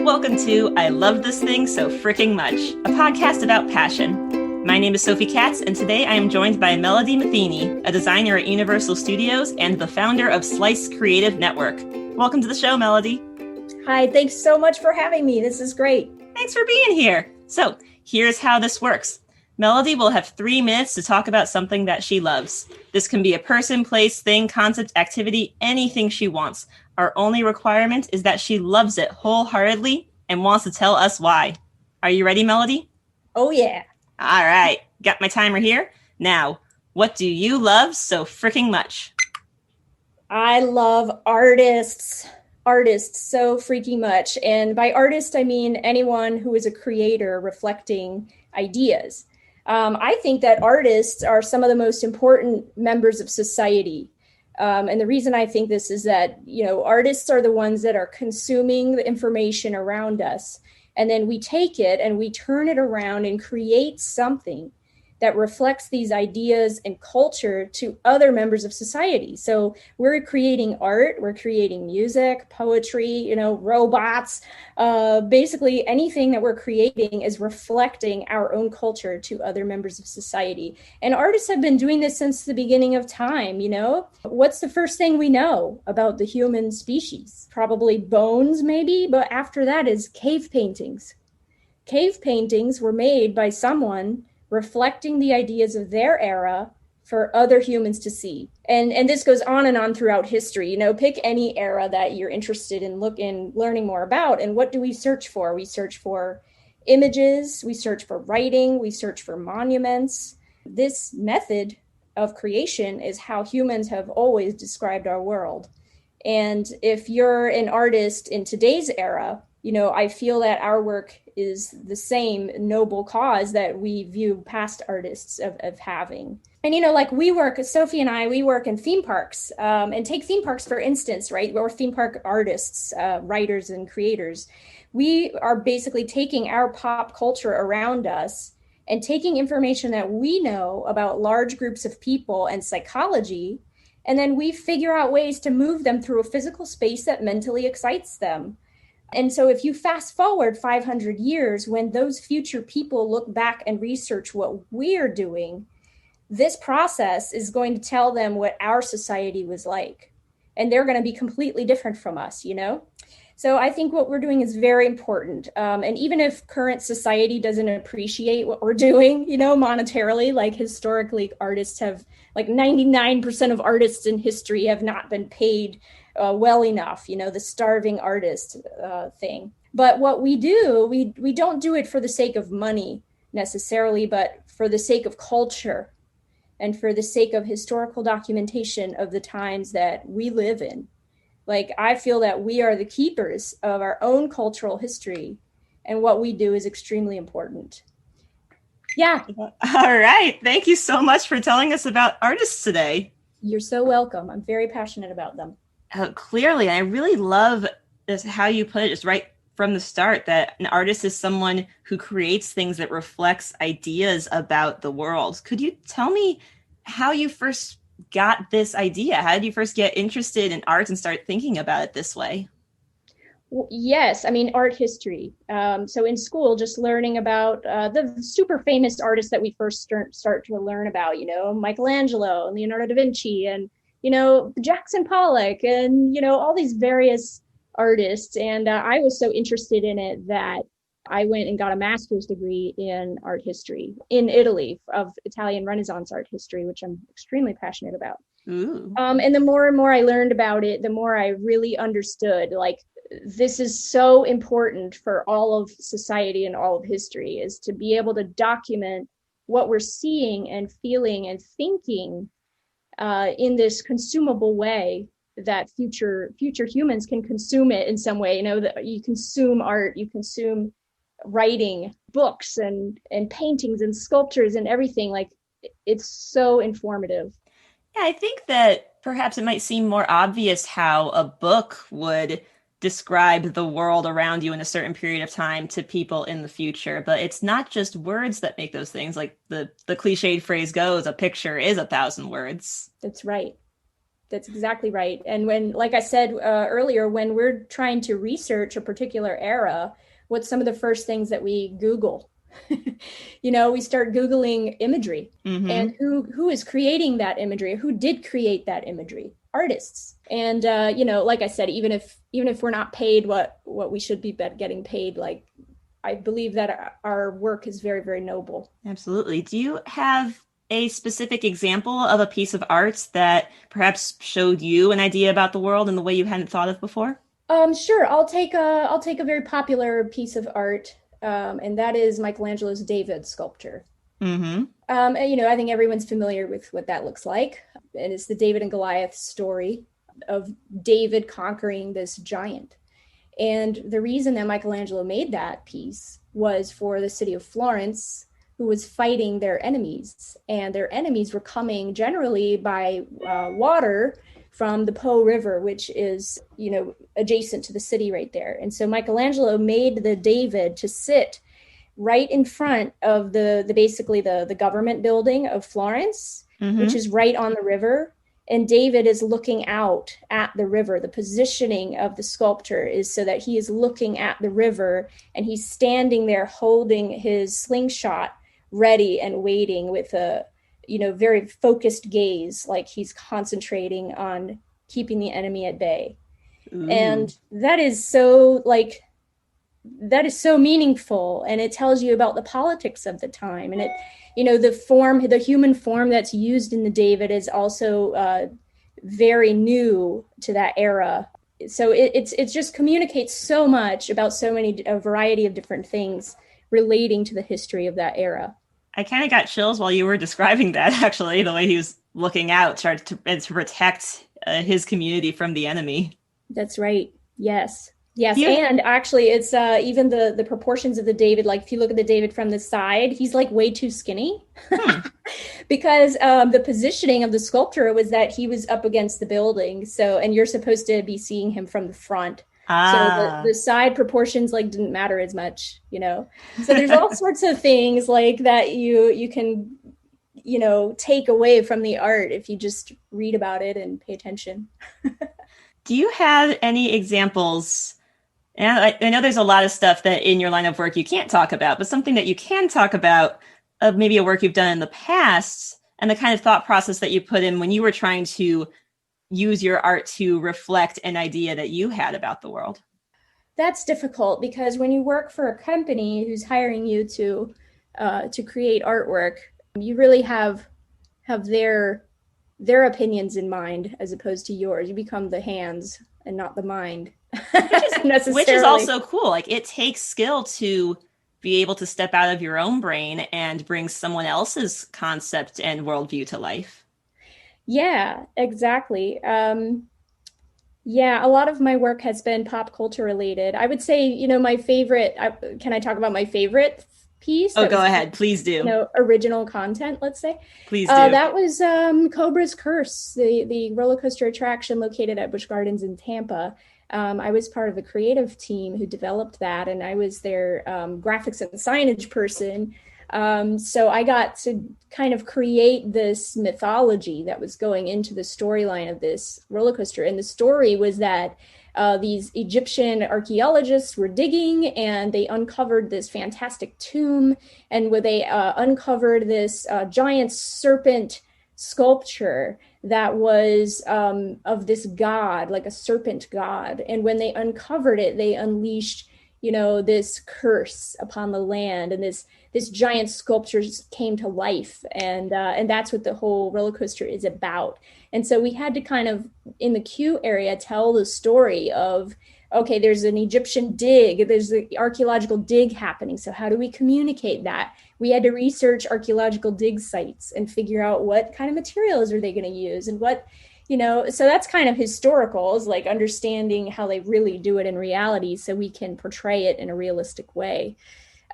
welcome to I Love This Thing So Fricking Much, a podcast about passion. My name is Sophie Katz, and today I am joined by Melody Matheny, a designer at Universal Studios and the founder of Slice Creative Network. Welcome to the show, Melody. Hi, thanks so much for having me. This is great. Thanks for being here. So, here's how this works. Melody will have 3 minutes to talk about something that she loves. This can be a person, place, thing, concept, activity, anything she wants. Our only requirement is that she loves it wholeheartedly and wants to tell us why. Are you ready, Melody? Oh, yeah. All right. Got my timer here. Now, what do you love so freaking much? I love artists. Artists so freaking much. And by artist, I mean anyone who is a creator reflecting ideas. I think that artists are some of the most important members of society. And the reason I think this is that, artists are the ones that are consuming the information around us. And then we take it and we turn it around and create something that reflects these ideas and culture to other members of society. So we're creating art, we're creating music, poetry, robots, basically anything that we're creating is reflecting our own culture to other members of society. And artists have been doing this since the beginning of time, What's the first thing we know about the human species? Probably bones, maybe, but after that is cave paintings. Cave paintings were made by someone reflecting the ideas of their era for other humans to see. And this goes on and on throughout history. Pick any era that you're interested in learning more about. And what do we search for? We search for images, we search for writing, we search for monuments. This method of creation is how humans have always described our world. And if you're an artist in today's era, I feel that our work is the same noble cause that we view past artists of having. And, Sophie and I, we work in theme parks, and take theme parks, for instance, right? We're theme park artists, writers and creators. We are basically taking our pop culture around us and taking information that we know about large groups of people and psychology, and then we figure out ways to move them through a physical space that mentally excites them. And so if you fast forward 500 years, when those future people look back and research what we're doing, this process is going to tell them what our society was like. And they're going to be completely different from us, So I think what we're doing is very important. And even if current society doesn't appreciate what we're doing, monetarily, like historically, artists have, 99% of artists in history have not been paid well enough, the starving artist thing. But what we do, we don't do it for the sake of money necessarily, but for the sake of culture and for the sake of historical documentation of the times that we live in. I feel that we are the keepers of our own cultural history, and what we do is extremely important. Yeah. All right. Thank you so much for telling us about artists today. You're so welcome. I'm very passionate about them. Clearly, I really love this, how you put it just right from the start, that an artist is someone who creates things that reflects ideas about the world. Could you tell me how you first got this idea? How did you first get interested in art and start thinking about it this way? Well, yes, art history. So in school, just learning about the super famous artists that we first start to learn about, Michelangelo and Leonardo da Vinci and Jackson Pollock and, all these various artists. And I was so interested in it that I went and got a master's degree in art history in Italy, of Italian Renaissance art history, which I'm extremely passionate about. And the more and more I learned about it, the more I really understood, this is so important for all of society and all of history, is to be able to document what we're seeing and feeling and thinking in this consumable way that future humans can consume it in some way. That you consume art, you consume writing, books and paintings and sculptures and everything. It's so informative. Yeah, I think that perhaps it might seem more obvious how a book would describe the world around you in a certain period of time to people in the future, but it's not just words that make those things. Like the cliched phrase goes, a picture is 1,000 words. That's right. That's exactly right. And when, like I said earlier, when we're trying to research a particular era, what's some of the first things that we Google? We start Googling imagery, and Mm-hmm. who is creating that imagery? Who did create that imagery? Artists. And like I said, even if we're not paid what we should be getting paid, like I believe that our work is very, very noble. Absolutely. Do you have a specific example of a piece of art that perhaps showed you an idea about the world in the way you hadn't thought of before? Sure. I'll take a very popular piece of art, and that is Michelangelo's David sculpture. Mm-hmm. And, I think everyone's familiar with what that looks like, and it's the David and Goliath story of David conquering this giant. And the reason that Michelangelo made that piece was for the city of Florence, who was fighting their enemies. And their enemies were coming generally by water from the Po River, which is, adjacent to the city right there. And so Michelangelo made the David to sit right in front of the basically the government building of Florence, which Mm-hmm. is right on the river. And David is looking out at the river. The positioning of the sculpture is so that he is looking at the river, and he's standing there holding his slingshot ready and waiting with a very focused gaze, like he's concentrating on keeping the enemy at bay. Ooh. And that is so meaningful, and it tells you about the politics of the time. And the human form that's used in the David is also very new to that era. So it just communicates so much about a variety of different things relating to the history of that era. I kind of got chills while you were describing that, actually, the way he was looking out, trying to protect his community from the enemy. That's right. Yes. Do Yes. you? And actually, it's even the proportions of the David. Like, if you look at the David from the side, he's like way too skinny. Hmm. Because the positioning of the sculptor was that he was up against the building. So, and you're supposed to be seeing him from the front. So the Ah. side proportions like didn't matter as much. So there's all sorts of things like that you can take away from the art if you just read about it and pay attention. Do you have any examples? And I know there's a lot of stuff that in your line of work you can't talk about, but something that you can talk about of maybe a work you've done in the past and the kind of thought process that you put in when you were trying to use your art to reflect an idea that you had about the world. That's difficult because when you work for a company who's hiring you to create artwork, you really have their opinions in mind as opposed to yours. You become the hands and not the mind which is which is necessarily. also cool. Like it takes skill to be able to step out of your own brain and bring someone else's concept and worldview to life. Yeah, exactly. Yeah, a lot of my work has been pop culture related. I would say, my favorite. Can I talk about my favorite piece Oh, that go was, ahead. Please do. original content? Let's say Please do. that was Cobra's Curse, the roller coaster attraction located at Busch Gardens in Tampa. I was part of the creative team who developed that, and I was their graphics and signage person. So I got to kind of create this mythology that was going into the storyline of this roller coaster. And the story was that these Egyptian archaeologists were digging, and they uncovered this fantastic tomb. And where they uncovered this giant serpent sculpture that was of this god, like a serpent god. And when they uncovered it, they unleashed, this curse upon the land, and this giant sculpture came to life, and that's what the whole roller coaster is about. And so we had to kind of, in the queue area, tell the story of, okay, there's an Egyptian dig, there's the archaeological dig happening, so how do we communicate that? We had to research archaeological dig sites and figure out what kind of materials are they going to use, and so that's kind of historical, is like understanding how they really do it in reality so we can portray it in a realistic way.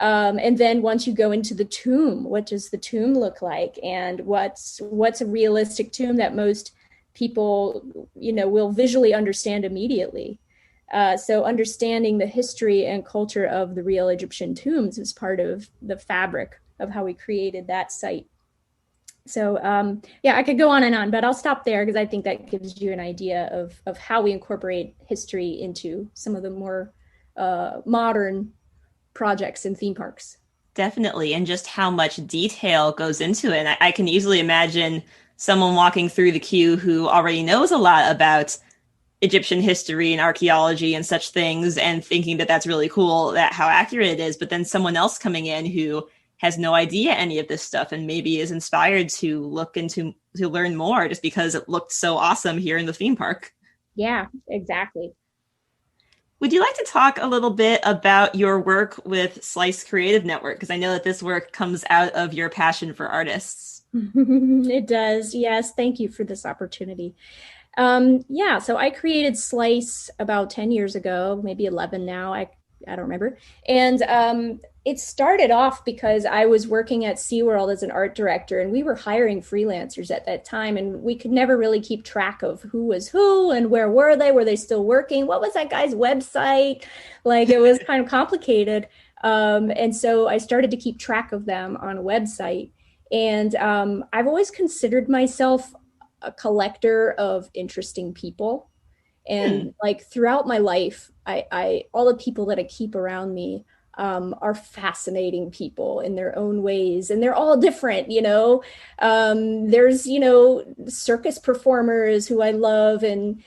And then once you go into the tomb, what does the tomb look like, and what's a realistic tomb that most people will visually understand immediately. So understanding the history and culture of the real Egyptian tombs is part of the fabric of how we created that site. So yeah, I could go on and on, but I'll stop there because I think that gives you an idea of how we incorporate history into some of the more modern projects in theme parks. Definitely. And just how much detail goes into it. And I can easily imagine someone walking through the queue who already knows a lot about Egyptian history and archaeology and such things and thinking that that's really cool, that how accurate it is. But then someone else coming in who has no idea any of this stuff and maybe is inspired to look into to learn more just because it looked so awesome here in the theme park. Yeah, exactly. Would you like to talk a little bit about your work with Slice Creative Network? Because I know that this work comes out of your passion for artists. It does. Yes. Thank you for this opportunity. Yeah, so I created Slice about 10 years ago, maybe 11 now. I don't remember. And it started off because I was working at SeaWorld as an art director, and we were hiring freelancers at that time, and we could never really keep track of who was who and where were they? Were they still working? What was that guy's website? Like, it was kind of complicated. And so I started to keep track of them on a website. And I've always considered myself a collector of interesting people. And like throughout my life, I all the people that I keep around me are fascinating people in their own ways, and they're all different. There's circus performers who I love and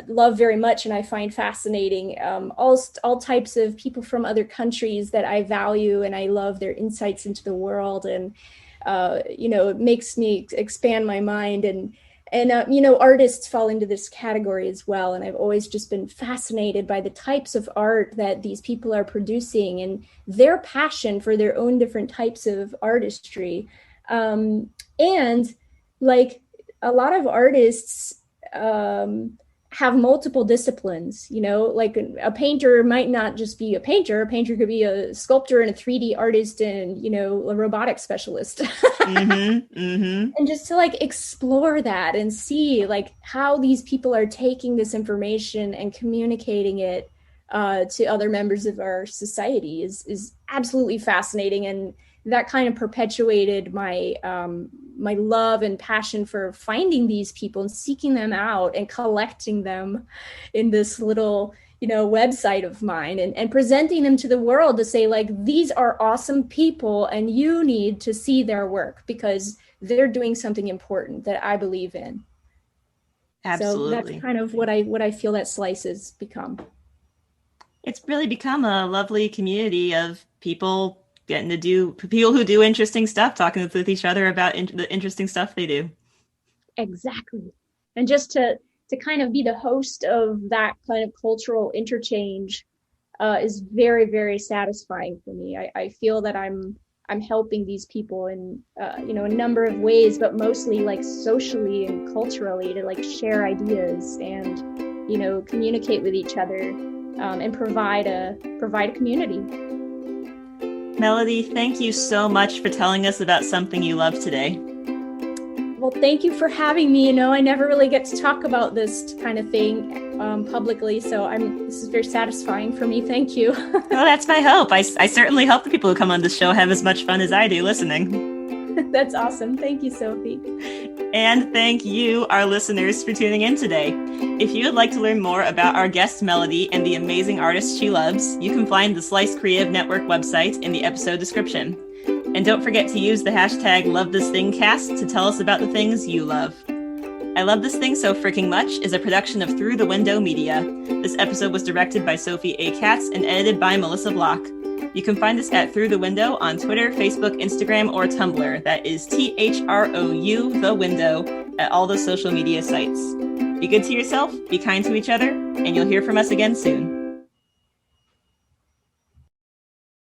love very much, and I find fascinating. All types of people from other countries that I value, and I love their insights into the world, and it makes me expand my mind. And artists fall into this category as well. And I've always just been fascinated by the types of art that these people are producing and their passion for their own different types of artistry. And like a lot of artists have multiple disciplines, like a painter might not just be a painter. A painter could be a sculptor and a 3D artist and, a robotic specialist. And just to like explore that and see like how these people are taking this information and communicating it to other members of our society is absolutely fascinating. And that kind of perpetuated my my love and passion for finding these people and seeking them out and collecting them in this little website of mine and presenting them to the world to say like, these are awesome people and you need to see their work because they're doing something important that I believe in. Absolutely. So that's kind of what I feel that Slice has become. It's really become a lovely community of people getting to do people who do interesting stuff, talking with each other about the interesting stuff they do. Exactly. And just to kind of be the host of that kind of cultural interchange is very, very satisfying for me. I feel that I'm helping these people in a number of ways, but mostly like socially and culturally to like share ideas and communicate with each other and provide a community. Melody, thank you so much for telling us about something you love today. Well, thank you for having me. I never really get to talk about this kind of thing publicly, so this is very satisfying for me. Thank you. Well, that's my hope. I certainly hope the people who come on this show have as much fun as I do listening. That's awesome. Thank you, Sophie. And thank you, our listeners, for tuning in today. If you would like to learn more about our guest Melody and the amazing artists she loves, you can find the Slice Creative Network website in the episode description. And don't forget to use the hashtag #LoveThisThingCast to tell us about the things you love. I Love This Thing So Fricking Much is a production of Through the Window Media. This episode was directed by Sophie A. Katz and edited by Melissa Block. You can find us at Through the Window on Twitter, Facebook, Instagram, or Tumblr. That is THROU, the window, at all the social media sites. Be good to yourself, be kind to each other, and you'll hear from us again soon.